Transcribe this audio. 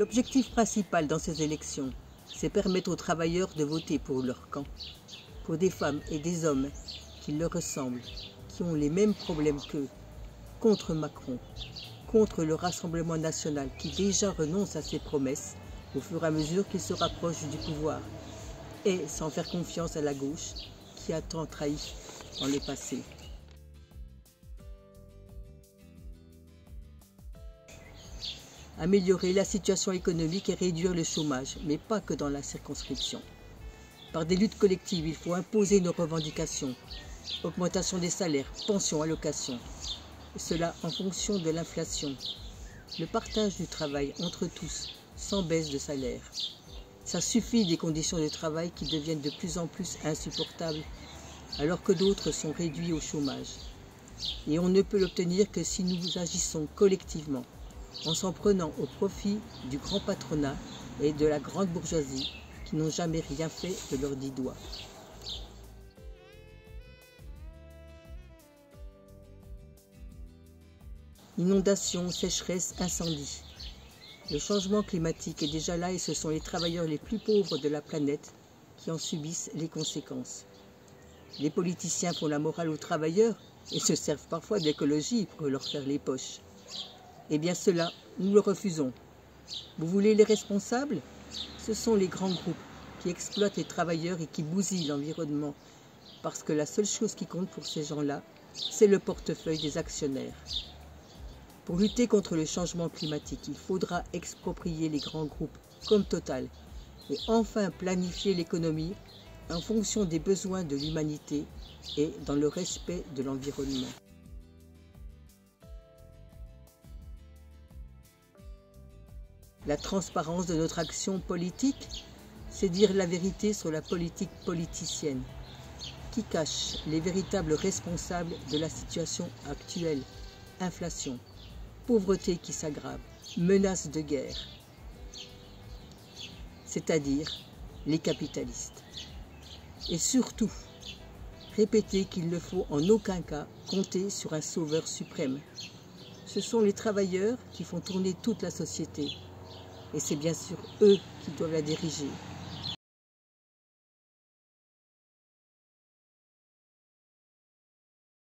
L'objectif principal dans ces élections, c'est permettre aux travailleurs de voter pour leur camp, pour des femmes et des hommes qui leur ressemblent, qui ont les mêmes problèmes qu'eux, contre Macron, contre le Rassemblement national qui déjà renonce à ses promesses au fur et à mesure qu'il se rapproche du pouvoir, et sans faire confiance à la gauche qui a tant trahi dans le passé. Améliorer la situation économique et réduire le chômage, mais pas que dans la circonscription. Par des luttes collectives, il faut imposer nos revendications. Augmentation des salaires, pensions, allocations. Et cela en fonction de l'inflation. Le partage du travail entre tous, sans baisse de salaire. Ça suffit des conditions de travail qui deviennent de plus en plus insupportables, alors que d'autres sont réduits au chômage. Et on ne peut l'obtenir que si nous agissons collectivement, en s'en prenant au profit du grand patronat et de la grande bourgeoisie qui n'ont jamais rien fait de leurs 10 doigts. Inondations, sécheresse, incendies. Le changement climatique est déjà là et ce sont les travailleurs les plus pauvres de la planète qui en subissent les conséquences. Les politiciens font la morale aux travailleurs et se servent parfois d'écologie pour leur faire les poches. Eh bien cela, nous le refusons. Vous voulez les responsables? Ce sont les grands groupes qui exploitent les travailleurs et qui bousillent l'environnement. Parce que la seule chose qui compte pour ces gens-là, c'est le portefeuille des actionnaires. Pour lutter contre le changement climatique, il faudra exproprier les grands groupes comme Total et enfin planifier l'économie en fonction des besoins de l'humanité et dans le respect de l'environnement. La transparence de notre action politique, c'est dire la vérité sur la politique politicienne, qui cache les véritables responsables de la situation actuelle, inflation, pauvreté qui s'aggrave, menace de guerre, c'est-à-dire les capitalistes. Et surtout, répéter qu'il ne faut en aucun cas compter sur un sauveur suprême. Ce sont les travailleurs qui font tourner toute la société. Et c'est bien sûr eux qui doivent la diriger.